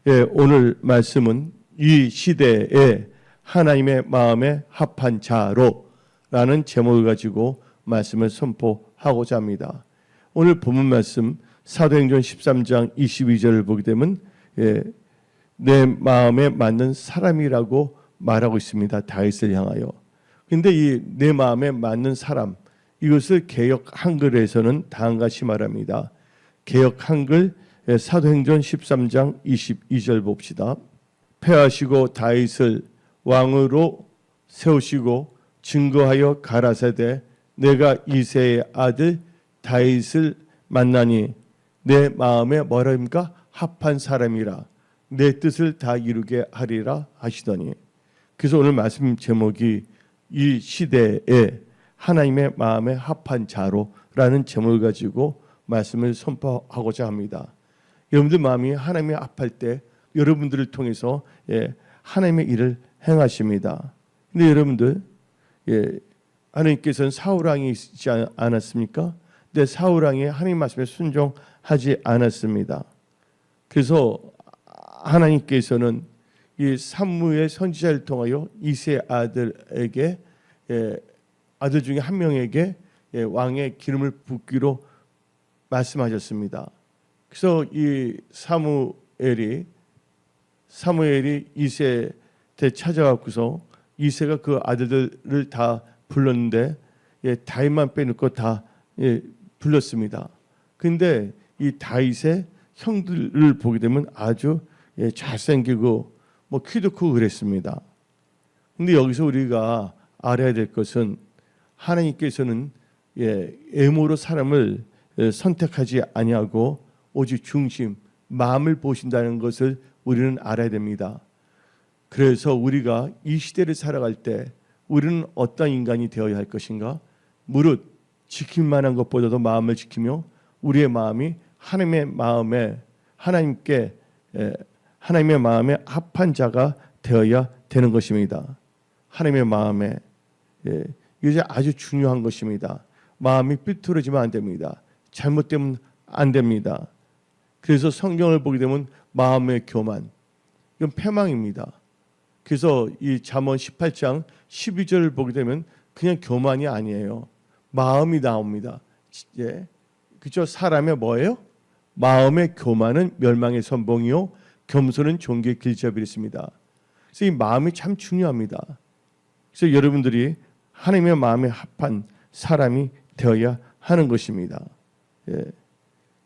오늘 말씀은 이 시대에 하나님의 마음에 합한 자로라는 제목을 가지고 말씀을 선포하고자 합니다. 오늘 본문 말씀 사도행전 13장 22절을 보게 되면 내 마음에 맞는 사람이라고 말하고 있습니다. 다윗을 향하여. 근데 이 내 마음에 맞는 사람, 이것을 개역 한글에서는 다음과 같이 말합니다. 개역 한글 사도행전 13장 22절 봅시다. 패하시고 다윗을 왕으로 세우시고 증거하여 가라사대 내가 이새의 아들 다윗을 만나니 내 마음에 뭐랍니까? 합한 사람이라 내 뜻을 다 이루게 하리라 하시더니. 그래서 오늘 말씀 제목이 이 시대에 하나님의 마음에 합한 자로라는 제목을 가지고 말씀을 선포하고자 합니다. 여러분들 마음이 하나님의 합할 때 여러분들을 통해서 하나님의 일을 행하십니다. 근데 여러분들 하나님께서는 사울왕이 있지 않았습니까? 근데 사울왕이 하나님 말씀에 순종하지 않았습니다. 그래서 하나님께서는 이 사무엘 선지자를 통하여 이새의 아들에게 아들 중에 한 명에게 왕의 기름을 붓기로 말씀하셨습니다. 그래서 이 사무엘이 이새 때 찾아왔고서 이새가 그 아들들을 다 불렀는데 다윗만 빼놓고 다 불렀습니다. 그런데 이 다윗의 형들을 보게 되면 아주 잘생기고 키도 크고 그랬습니다. 근데 여기서 우리가 알아야 될 것은 하나님께서는 애모로 사람을 선택하지 아니하고 오직 중심, 마음을 보신다는 것을 우리는 알아야 됩니다. 그래서 우리가 이 시대를 살아갈 때 우리는 어떤 인간이 되어야 할 것인가? 무릇 지킬 만한 것보다도 마음을 지키며 우리의 마음이 하나님의 마음에 합한 자가 되어야 되는 것입니다. 하나님의 마음에 이게 아주 중요한 것입니다. 마음이 삐뚤어지면 안 됩니다. 잘못되면 안 됩니다. 그래서 성경을 보게 되면 마음의 교만, 이건 패망입니다. 그래서 이 잠언 18장 12절을 보게 되면 그냥 교만이 아니에요. 마음이 나옵니다. 그렇죠? 사람의 뭐예요? 마음의 교만은 멸망의 선봉이요 겸손은 존귀의 길잡이라 했습니다. 그래서 이 마음이 참 중요합니다. 그래서 여러분들이 하나님의 마음에 합한 사람이 되어야 하는 것입니다.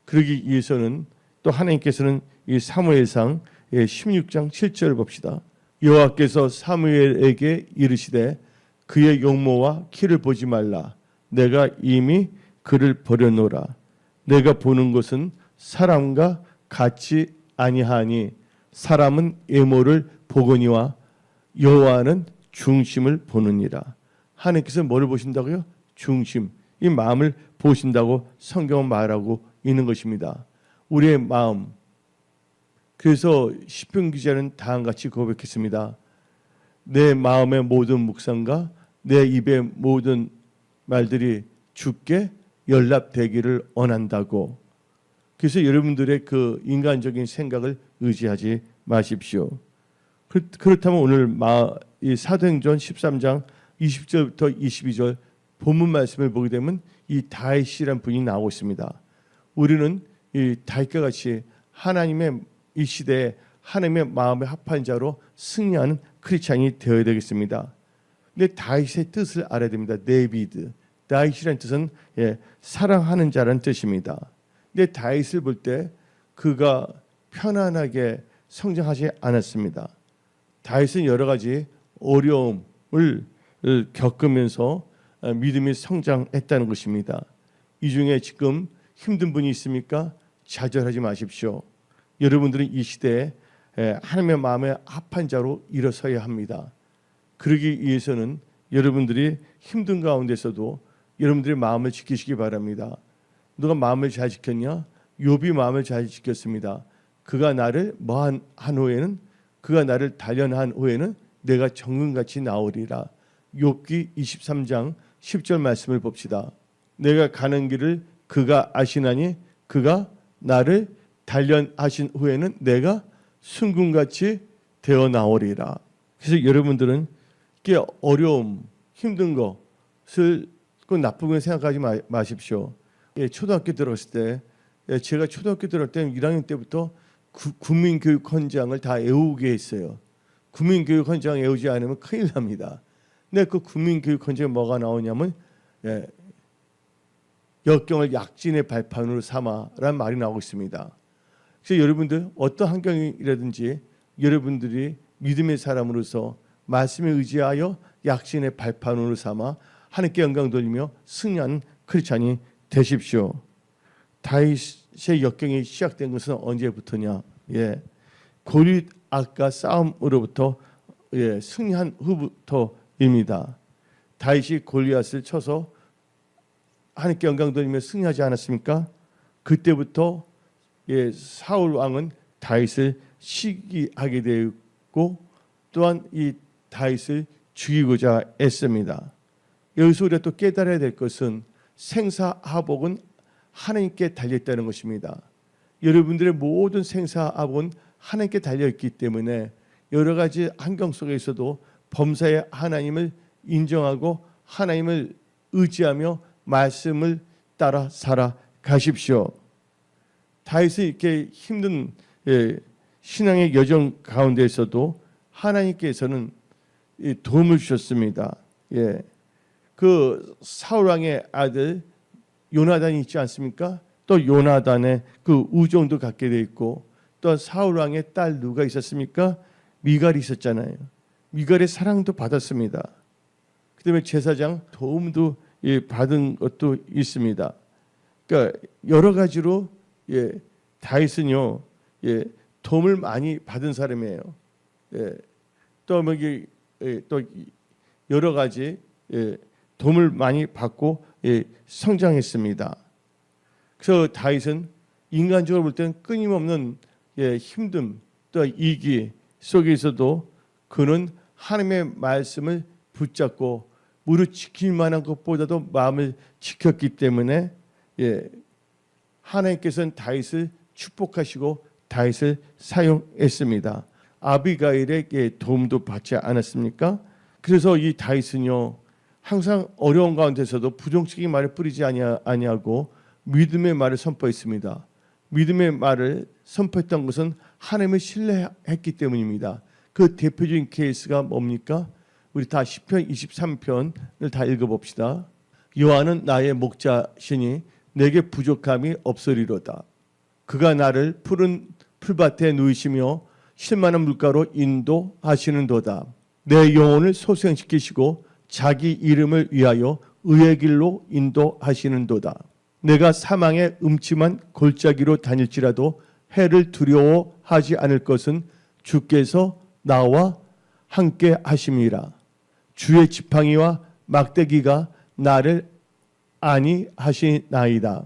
그러기 위해서는 또 하나님께서는 이 사무엘상 16장 7절을 봅시다. 여호와께서 사무엘에게 이르시되 그의 용모와 키를 보지 말라. 내가 이미 그를 버려놓으라. 내가 보는 것은 사람과 같지 아니하니 사람은 애모를 보거니와 여호와는 중심을 보느니라. 하나님께서 뭐를 보신다고요? 중심, 이 마음을 보신다고 성경은 말하고 있는 것입니다. 우리의 마음. 그래서 시편 기자는 다음과 같이 고백했습니다. 내 마음의 모든 묵상과 내 입의 모든 말들이 주께 연락되기를 원한다고. 그래서 여러분들의 그 인간적인 생각을 의지하지 마십시오. 그렇다면 오늘 이 사도행전 13장 20절부터 22절 본문 말씀을 보게 되면 이 다윗이라는 분이 나오고 있습니다. 우리는 이 다윗과 같이 하나님의 이 시대에 하나님의 마음에 합한 자로 승리하는 크리스찬이 되어야 되겠습니다. 근데 다윗의 뜻을 알아야 됩니다. 데이비드. 다윗이라는 뜻은 사랑하는 자라는 뜻입니다. 근데 다윗을 볼 때 그가 편안하게 성장하지 않았습니다. 다윗은 여러 가지 어려움을 겪으면서 믿음이 성장했다는 것입니다. 이 중에 지금 힘든 분이 있습니까? 좌절하지 마십시오. 여러분들은 이 시대에 하나님의 마음에 합한 자로 일어서야 합니다. 그러기 위해서는 여러분들이 힘든 가운데서도 여러분들의 마음을 지키시기 바랍니다. 누가 마음을 잘 지켰냐? 욥이 마음을 잘 지켰습니다. 그가 나를 뭐한 후에는 그가 나를 단련한 후에는 내가 정금같이 나오리라. 욥기 23장 10절 말씀을 봅시다. 내가 가는 길을 그가 아시나니 그가 나를 단련하신 후에는 내가 순금같이 되어 나오리라. 그래서 여러분들은 이게 어려움, 힘든 것을 꼭 나쁘게 생각하지 마십시오. 예, 초등학교 들어갔을 때, 제가 초등학교 들어갈 때 1학년 때부터 국민교육헌장을 다 외우게 했어요. 국민교육헌장 외우지 않으면 큰일 납니다. 근데 그 국민교육헌장에 뭐가 나오냐면 역경을 약진의 발판으로 삼아라는 말이 나오고 있습니다. 그래서 여러분들 어떤 환경이라든지 여러분들이 믿음의 사람으로서 말씀에 의지하여 약진의 발판으로 삼아 하나님께 영광 돌리며 승리하는 크리스찬이 되십시오. 다윗의 역경이 시작된 것은 언제부터냐? 골리앗과 싸움으로부터 승리한 후부터입니다. 다윗이 골리앗을 쳐서 하나님께 영광 돌리며 승리하지 않았습니까? 그때부터 사울 왕은 다윗을 시기하게 되었고 또한 이 다윗을 죽이고자 했습니다. 여기서 우리가 또 깨달아야 될 것은 생사하복은 하나님께 달려있다는 것입니다. 여러분들의 모든 생사하복은 하나님께 달려있기 때문에 여러 가지 환경 속에서도 범사의 하나님을 인정하고 하나님을 의지하며 말씀을 따라 살아가십시오. 다윗이 이렇게 힘든 신앙의 여정 가운데에서도 하나님께서는 도움을 주셨습니다. 그 사울 왕의 아들 요나단이 있지 않습니까? 또 요나단의 그 우정도 갖게 돼 있고 또 사울 왕의 딸 누가 있었습니까? 미갈이 있었잖아요. 미갈의 사랑도 받았습니다. 그다음에 제사장 도움도 받은 것도 있습니다. 그러니까 여러 가지로 다윗은요 도움을 많이 받은 사람이에요. 또 또 여러 가지 도움을 많이 받고 성장했습니다. 그래서 다윗은 인간적으로 볼 때는 끊임없는 힘듦 또 이기 속에서도 그는 하나님의 말씀을 붙잡고 무릇 지킬 만한 것보다도 마음을 지켰기 때문에 하나님께서는 다윗을 축복하시고 다윗을 사용했습니다. 아비가일의 도움도 받지 않았습니까? 그래서 이 다윗은요 항상 어려운 가운데서도 부정적인 말을 뿌리지 아니하고 믿음의 말을 선포했습니다. 믿음의 말을 선포했던 것은 하나님을 신뢰했기 때문입니다. 그 대표적인 케이스가 뭡니까? 우리 다 시편 23편을 다 읽어봅시다. 여호와는 나의 목자시니 내게 부족함이 없으리로다. 그가 나를 푸른 풀밭에 누이시며 쉴만한 물가로 인도하시는도다. 내 영혼을 소생시키시고 자기 이름을 위하여 의의 길로 인도하시는도다. 내가 사망의 음침한 골짜기로 다닐지라도 해를 두려워하지 않을 것은 주께서 나와 함께 하심이라. 주의 지팡이와 막대기가 나를 안위하시나이다.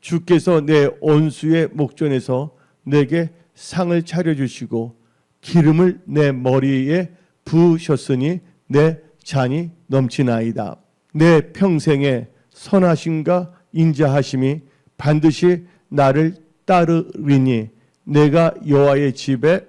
주께서 내 온수의 목전에서 내게 상을 차려주시고 기름을 내 머리에 부으셨으니 내 잔이 넘치나이다. 내 평생에 선하심과 인자하심이 반드시 나를 따르리니 내가 여호와의 집에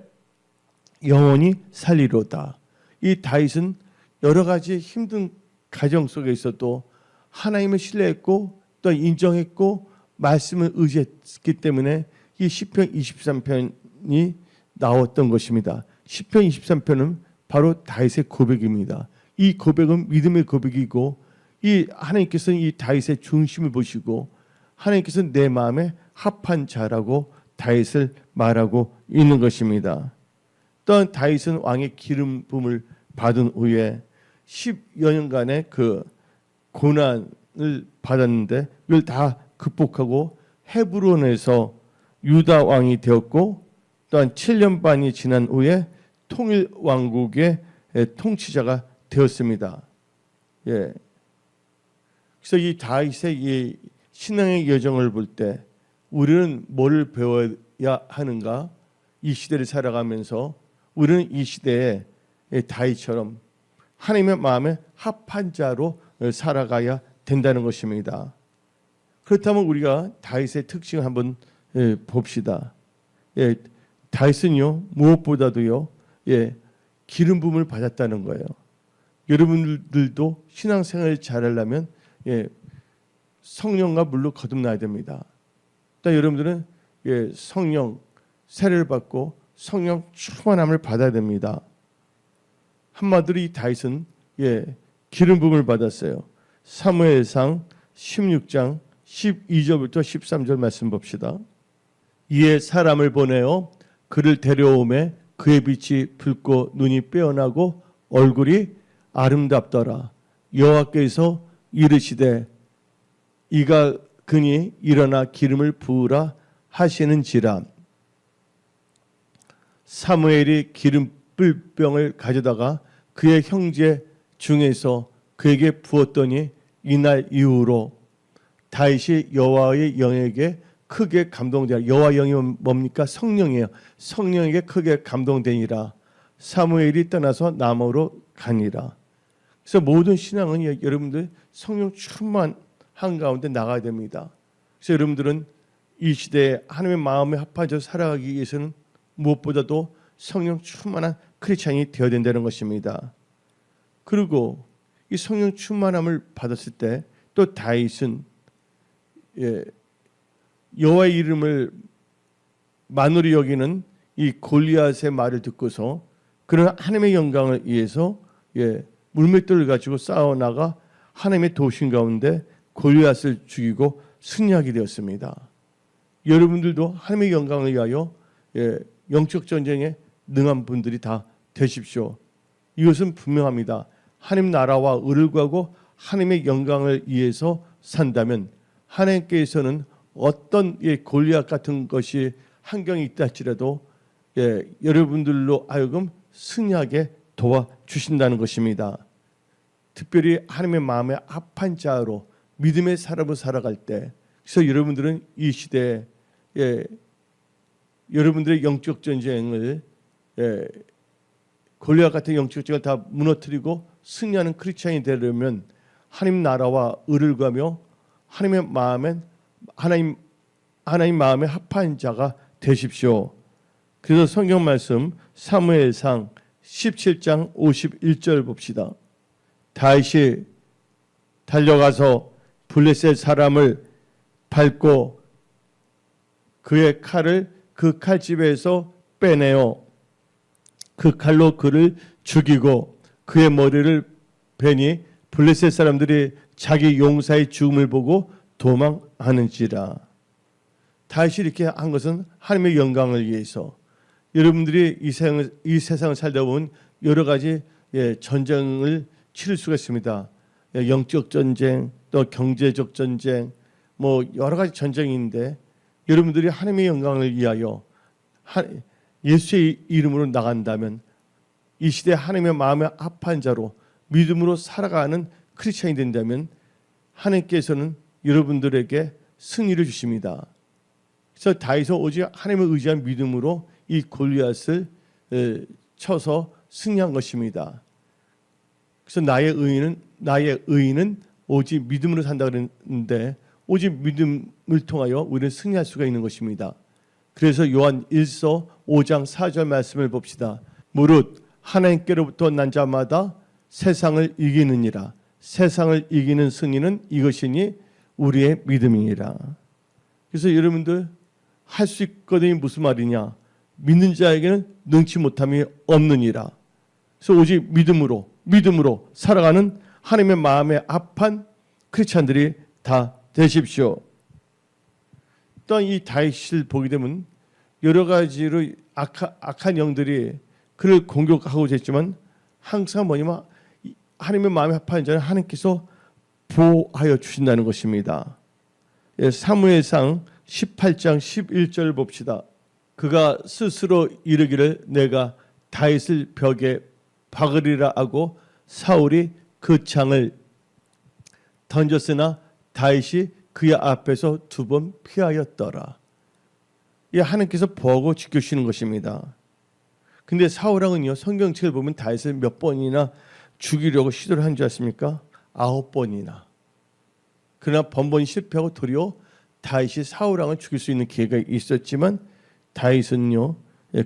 영원히 살리로다. 이 다윗은 여러 가지 힘든 가정 속에 있어도 하나님을 신뢰했고 또 인정했고 말씀을 의지했기 때문에 이 시편 23편이 나왔던 것입니다. 시편 23편은 바로 다윗의 고백입니다. 이 고백은 믿음의 고백이고 이 하나님께서는 이 다윗의 중심을 보시고 하나님께서는 내 마음에 합한 자라고 다윗을 말하고 있는 것입니다. 또한 다윗은 왕의 기름 부음을 받은 후에 10여 년간의 그 고난을 받았는데 이걸 다 극복하고 헤브론에서 유다 왕이 되었고 또한 7년 반이 지난 후에 통일 왕국의 통치자가 되었습니다. 그래서 이 다윗의 이 신앙의 여정을 볼 때 우리는 뭐를 배워야 하는가? 이 시대를 살아가면서 우리는 이 시대에 다윗처럼 하나님의 마음에 합한 자로 살아가야 된다는 것입니다. 그렇다면 우리가 다윗의 특징을 한번 봅시다. 다윗은요 무엇보다도요 기름 부음을 받았다는 거예요. 여러분들도 신앙생활을 잘하려면 성령과 물로 거듭나야 됩니다. 또 여러분들은 성령 세례를 받고 성령 충만함을 받아야 됩니다. 한마디로 이 다윗은 기름 부음을 받았어요. 사무엘상 16장 12절부터 13절 말씀 봅시다. 이에 사람을 보내어 그를 데려오매 그의 빛이 붉고 눈이 빼어나고 얼굴이 아름답더라. 여호와께서 이르시되 이가 그니 일어나 기름을 부으라 하시는지라. 사무엘이 기름불병을 가져다가 그의 형제 중에서 그에게 부었더니 이날 이후로 다윗이 여호와의 영에게 크게 감동되라. 여호와 영이 뭡니까? 성령이에요. 성령에게 크게 감동되니라. 사무엘이 떠나서 남으로 가니라. 그래서 모든 신앙은 여러분들 성령 충만한 가운데 나가야 됩니다. 그래서 여러분들은 이 시대에 하나님의 마음에 합하여 살아가기 위해서는 무엇보다도 성령 충만한 크리스찬이 되어야 된다는 것입니다. 그리고 이 성령 충만함을 받았을 때 또 다윗은 여호와의 이름을 만으로 여기는 이 골리앗의 말을 듣고서 그런 하나님의 영광을 위해서 물맷돌을 가지고 싸워나가 하나님의 도신 가운데 골리앗을 죽이고 승리하게 되었습니다. 여러분들도 하나님의 영광을 위하여 영적 전쟁에 능한 분들이 다 되십시오. 이것은 분명합니다. 하나님 나라와 의를 구하고 하나님의 영광을 위해서 산다면 하나님께서는 어떤 골리앗 같은 것이 환경이 있다 할지라도 여러분들로 하여금 승리하게 도와주신다는 것입니다. 특별히 하나님의 마음에 합한 자로 믿음의 사람으로 살아갈 때, 그래서 여러분들은 이 시대에 여러분들의 영적 전쟁을 골리앗 같은 영적 전쟁을 다 무너뜨리고 승리하는 크리스찬이 되려면 하나님 나라와 의를 구하며 하나님 마음에 합한 자가 되십시오. 그래서 성경 말씀 사무엘상 17장 51절 봅시다. 다윗이 달려가서 블레셋 사람을 밟고 그의 칼을 그 칼집에서 빼내어 그 칼로 그를 죽이고 그의 머리를 베니 블레셋 사람들이 자기 용사의 죽음을 보고 도망하는지라. 다윗이 이렇게 한 것은 하나님의 영광을 위해서. 여러분들이 이 세상을 살다 보면 여러 가지 전쟁을 치를 수가 있습니다. 영적 전쟁, 또 경제적 전쟁, 뭐 여러 가지 전쟁인데 여러분들이 하나님의 영광을 위하여 예수의 이름으로 나간다면 이 시대 하나님의 마음에 합한 자로 믿음으로 살아가는 크리스찬이 된다면 하나님께서는 여러분들에게 승리를 주십니다. 그래서 다윗은 오직 하나님을 의지한 믿음으로 이 골리앗을 쳐서 승리한 것입니다. 그래서 나의 의인은 오직 믿음으로 산다 그랬는데 오직 믿음을 통하여 우리는 승리할 수가 있는 것입니다. 그래서 요한 1서 5장 4절 말씀을 봅시다. 무릇 하나님께로부터 난 자마다 세상을 이기느니라. 세상을 이기는 승리는 이것이니 우리의 믿음이니라. 그래서 여러분들 할 수 있거든요. 무슨 말이냐? 믿는 자에게는 능치 못함이 없느니라. 그래서 오직 믿음으로 살아가는 하나님의 마음에 합한 크리스찬들이 다 되십시오. 또한 이 다윗을 보게 되면 여러 가지로 악한 영들이 그를 공격하고자 했지만 항상 뭐냐면 하나님의 마음에 합한 자는 하나님께서 보호하여 주신다는 것입니다. 사무엘상 18장 11절 봅시다. 그가 스스로 이르기를 내가 다윗을 벽에 박으리라 하고 사울이 그 창을 던졌으나 다윗이 그의 앞에서 2번 피하였더라. 하나님께서 보호하고 지켜주시는 것입니다. 근데 사울왕은요, 성경책을 보면 다윗을 몇 번이나 죽이려고 시도를 한 줄 아십니까? 9번이나. 그러나 번번이 실패하고 도리어 다윗이 사울왕을 죽일 수 있는 기회가 있었지만 다윗은요,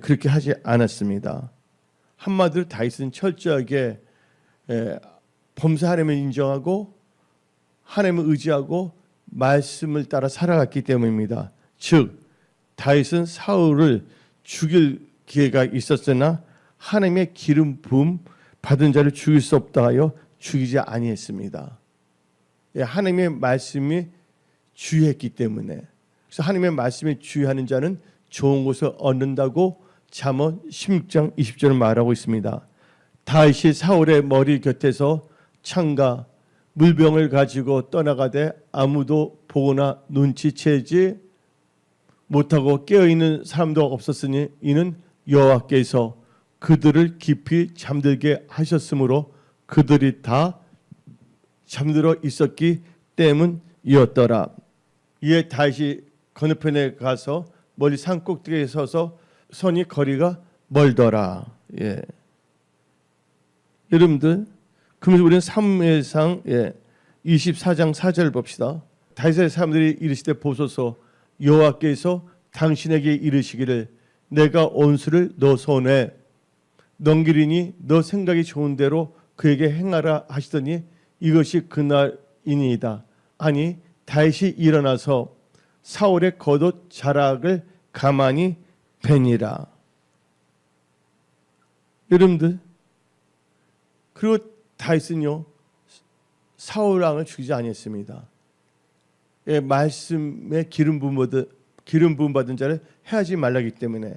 그렇게 하지 않았습니다. 한마디로 다윗은 철저하게 범사 하나님을 인정하고 하나님을 의지하고 말씀을 따라 살아갔기 때문입니다. 즉 다윗은 사울을 죽일 기회가 있었으나 하나님의 기름 부음 받은 자를 죽일 수 없다 하여 죽이지 아니했습니다. 하나님의 말씀이 주의했기 때문에. 그래서 하나님의 말씀이 주의하는 자는 좋은 것을 얻는다고 잠언 16장 20절을 말하고 있습니다. 다윗이 사울의 머리 곁에서 창과 물병을 가지고 떠나가되 아무도 보거나 눈치채지 못하고 깨어있는 사람도 없었으니 이는 여호와께서 그들을 깊이 잠들게 하셨으므로 그들이 다 잠들어 있었기 때문이었더라. 이에 다윗이 건너편에 가서 멀리 산 꼭대기에 서서 선이 거리가 멀더라. 여러분들, 그러면서 우리는 사무엘상 24장 4절 봅시다. 다윗의 사람들이 이르시되 보소서 여호와께서 당신에게 이르시기를 내가 온수를 너 손에 넘기리니 너 생각이 좋은 대로 그에게 행하라 하시더니 이것이 그날이니이다. 아니 다윗이 일어나서 사울의 겉옷 자락을 가만히 베니라. 여러분들, 그리고 다윗은요 사울 왕을 죽이지 아니했습니다. 말씀에 기름 부음 받은 자를 해하지 말라기 때문에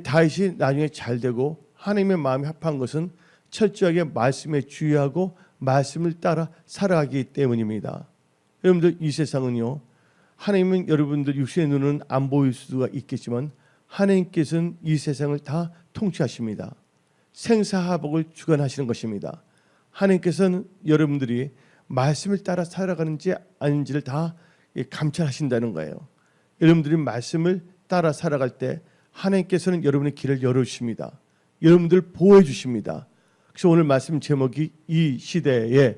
다윗이 나중에 잘 되고 하나님의 마음이 합한 것은 철저하게 말씀에 주의하고 말씀을 따라 살아가기 때문입니다. 여러분들, 이 세상은요 하나님은 여러분들 육신의 눈은 안 보일 수가 있겠지만 하나님께서는 이 세상을 다 통치하십니다. 생사화복을 주관하시는 것입니다. 하나님께서는 여러분들이 말씀을 따라 살아가는지 아닌지를 다 감찰하신다는 거예요. 여러분들이 말씀을 따라 살아갈 때 하나님께서는 여러분의 길을 열어주십니다. 여러분들 보호해 주십니다. 그래서 오늘 말씀 제목이 이 시대에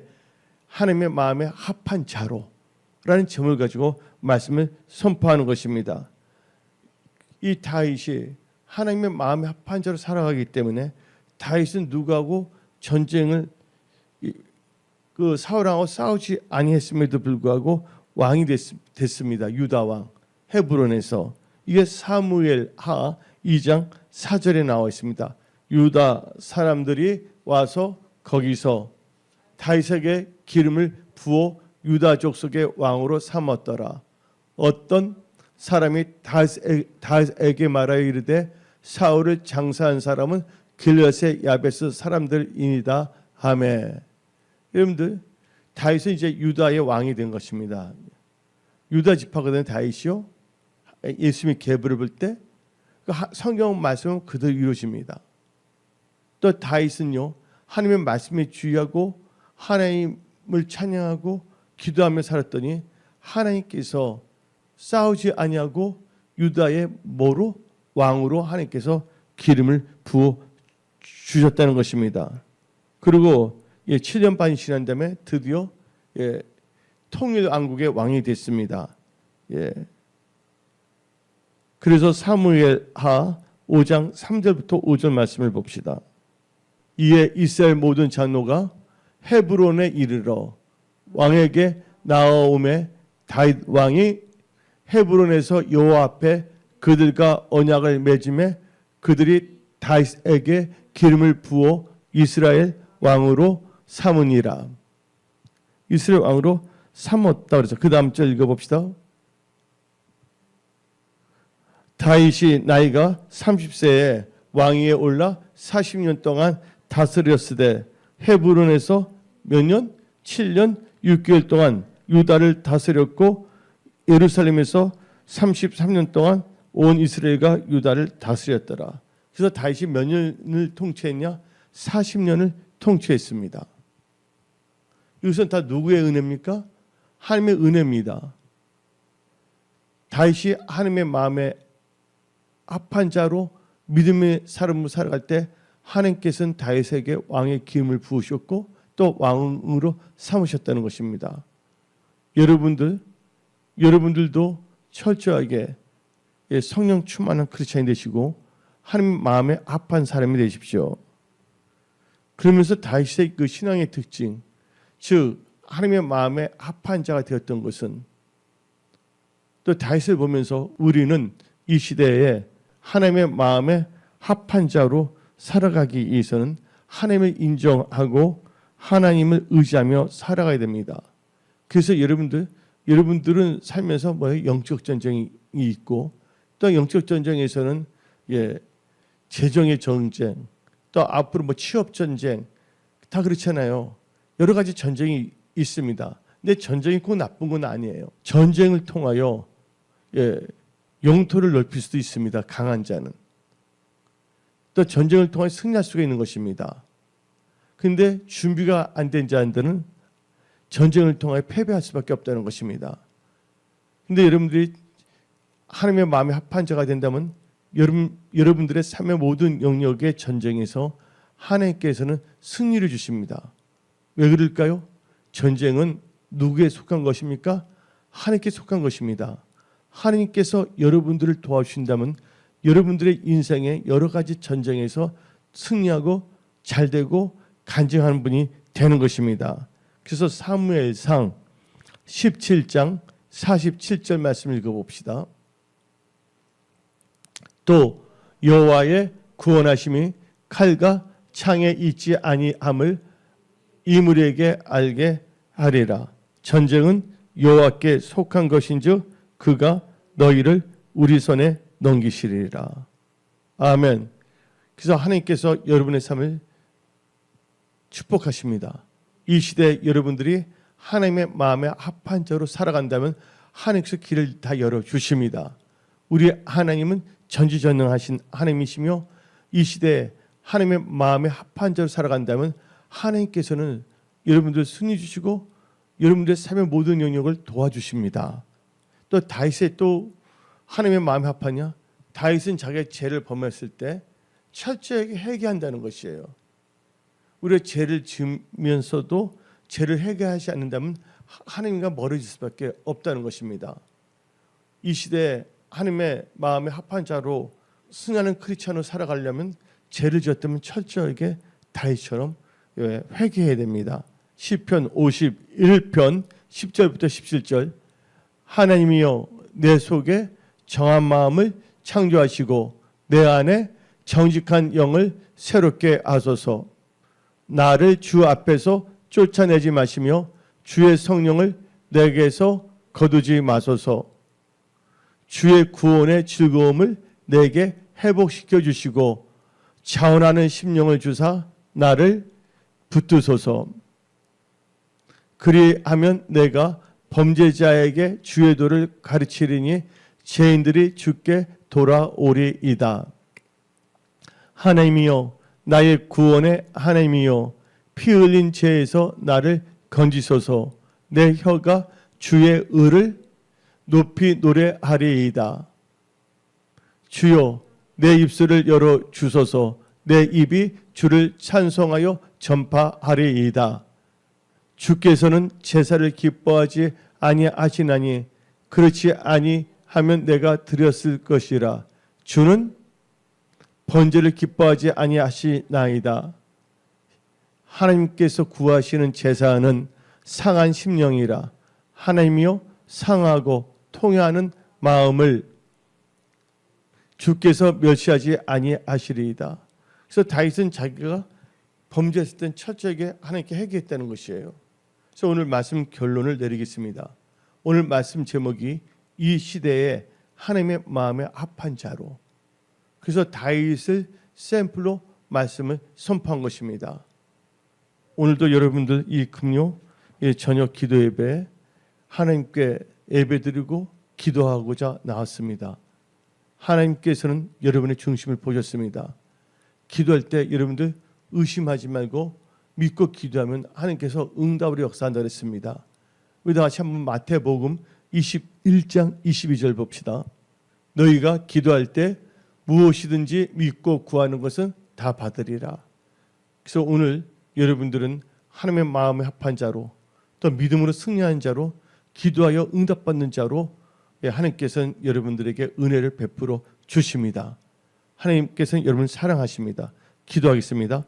하나님의 마음에 합한 자로라는 제목을 가지고 말씀을 선포하는 것입니다. 이 다윗이 하나님의 마음에 합한 자로 살아가기 때문에 다윗은 누구하고 전쟁을 사울왕하고 싸우지 아니했음에도 불구하고 왕이 됐습니다. 유다 왕 헤브론에서. 이게 사무엘하 2장 4절에 나와 있습니다. 유다 사람들이 와서 거기서 다윗에게 기름을 부어 유다 족속의 왕으로 삼았더라. 어떤 사람이 다윗에게 말하여 이르되 사울을 장사한 사람은 길앗의 야베스 사람들이니이다 하매. 여러분들, 다윗은 이제 유다의 왕이 된 것입니다. 유다 지파가 된 다윗이요 예수님이 계보를 볼 때 성경 말씀은 그대로 이루어집니다. 또 다윗은요 하나님의 말씀에 주의하고 하나님을 찬양하고 기도하며 살았더니 하나님께서 싸우지 아니하고 유다의 뭐로 왕으로 하나님께서 기름을 부어 주셨다는 것입니다. 그리고 7년 반이 지난 다음에 드디어 통일 왕국의 왕이 됐습니다. 그래서 사무엘하 5장 3절부터 5절 말씀을 봅시다. 이에 이스라엘 모든 장로가 헤브론에 이르러 왕에게 나아오매 다윗 왕이 헤브론에서 여호와 앞에 그들과 언약을 맺음에 그들이 다윗에게 기름을 부어 이스라엘 왕으로 삼으니라. 이스라엘 왕으로 삼았다 그래서 그 다음 절 읽어봅시다. 다윗이 나이가 30세에 왕위에 올라 40년 동안 다스렸으되 헤브론에서 몇 년? 7년 6개월 동안 유다를 다스렸고 예루살렘에서 33년 동안 온 이스라엘과 유다를 다스렸더라. 그래서 다윗이 몇 년을 통치했냐? 40년을 통치했습니다. 이것은 다 누구의 은혜입니까? 하나님의 은혜입니다. 다윗이 하나님의 마음에 합한 자로 믿음의 삶을 살아갈 때 하나님께서는 다윗에게 왕의 기름을 부으셨고 또 왕으로 삼으셨다는 것입니다. 여러분들도 철저하게 성령 충만한 크리스찬이 되시고 하나님 마음에 합한 사람이 되십시오. 그러면서 다윗의 그 신앙의 특징, 즉 하나님의 마음에 합한 자가 되었던 것은, 또 다윗을 보면서 우리는 이 시대에 하나님의 마음에 합한 자로 살아가기 위해서는 하나님을 인정하고 하나님을 의지하며 살아가야 됩니다. 그래서 여러분들은 살면서 영적 전쟁이 있고, 또 영적 전쟁에서는 재정의 전쟁, 또 앞으로 취업 전쟁, 다 그렇잖아요. 여러 가지 전쟁이 있습니다. 근데 전쟁이 꼭 나쁜 건 아니에요. 전쟁을 통하여 영토를 넓힐 수도 있습니다. 강한 자는. 또 전쟁을 통해 승리할 수가 있는 것입니다. 그런데 준비가 안 된 자들은 전쟁을 통해 패배할 수밖에 없다는 것입니다. 그런데 여러분들이 하나님의 마음에 합한 자가 된다면 여러분들의 삶의 모든 영역의 전쟁에서 하나님께서는 승리를 주십니다. 왜 그럴까요? 전쟁은 누구에 속한 것입니까? 하나님께 속한 것입니다. 하나님께서 여러분들을 도와주신다면 여러분들의 인생의 여러 가지 전쟁에서 승리하고 잘되고 간증하는 분이 되는 것입니다. 그래서 사무엘상 17장 47절 말씀 읽어봅시다. 또 여호와의 구원하심이 칼과 창에 있지 아니함을 이물에게 알게 하리라. 전쟁은 여호와께 속한 것인즉 그가 너희를 우리 손에 넘기시리라. 아멘. 그래서 하나님께서 여러분의 삶을 축복하십니다. 이 시대에 여러분들이 하나님의 마음에 합한 자로 살아간다면 하나님께서 길을 다 열어주십니다. 우리 하나님은 전지전능하신 하나님이시며 이 시대에 하나님의 마음에 합한 자로 살아간다면 하나님께서는 여러분들 승리 주시고 여러분들의 삶의 모든 영역을 도와주십니다. 또 다윗의 또 하나님의 마음에 합하냐? 다윗은 자기의 죄를 범했을 때 철저하게 회개한다는 것이에요. 우리가 죄를 지으면서도 죄를 회개하지 않는다면 하나님과 멀어질 수밖에 없다는 것입니다. 이 시대에 하나님의 마음에 합한 자로 승하는 크리스천으로 살아가려면 죄를 지었다면 철저하게 다윗처럼 회개해야 됩니다. 시편 51편 10절부터 17절 하나님이여 내 속에 정한 마음을 창조하시고 내 안에 정직한 영을 새롭게 하소서. 나를 주 앞에서 쫓아내지 마시며 주의 성령을 내게서 거두지 마소서. 주의 구원의 즐거움을 내게 회복시켜 주시고 자원하는 심령을 주사 나를 붙드소서. 그리하면 내가 범죄자에게 주의 도를 가르치리니 죄인들이 주께 돌아오리이다. 하나님이여 나의 구원의 하나님이여 피 흘린 죄에서 나를 건지소서. 내 혀가 주의 의를 높이 노래하리이다. 주여 내 입술을 열어 주소서. 내 입이 주를 찬송하여 전파하리이다. 주께서는 제사를 기뻐하지 아니하시나니 그렇지 아니하면 내가 드렸을 것이라. 주는 번제를 기뻐하지 아니하시나이다. 하나님께서 구하시는 제사는 상한 심령이라. 하나님이여 상하고 통회하는 마음을 주께서 멸시하지 아니하시리이다. 그래서 다윗은 자기가 범죄했을 땐 철저하게 하나님께 회개했다는 것이에요. 그래서 오늘 말씀 결론을 내리겠습니다. 오늘 말씀 제목이 이 시대에 하나님의 마음에 합한 자로. 그래서 다윗을 샘플로 말씀을 선포한 것입니다. 오늘도 여러분들 이 금요 저녁 기도 예배 하나님께 예배드리고 기도하고자 나왔습니다. 하나님께서는 여러분의 중심을 보셨습니다. 기도할 때 여러분들 의심하지 말고 믿고 기도하면 하나님께서 응답으로 역사한다 그랬습니다. 우리 다시 한번 마태복음 21장 22절 봅시다. 너희가 기도할 때 무엇이든지 믿고 구하는 것은 다 받으리라. 그래서 오늘 여러분들은 하나님의 마음에 합한 자로 또 믿음으로 승리하는 자로 기도하여 응답받는 자로 하나님께서는 여러분들에게 은혜를 베풀어 주십니다. 하나님께서는 여러분을 사랑하십니다. 기도하겠습니다.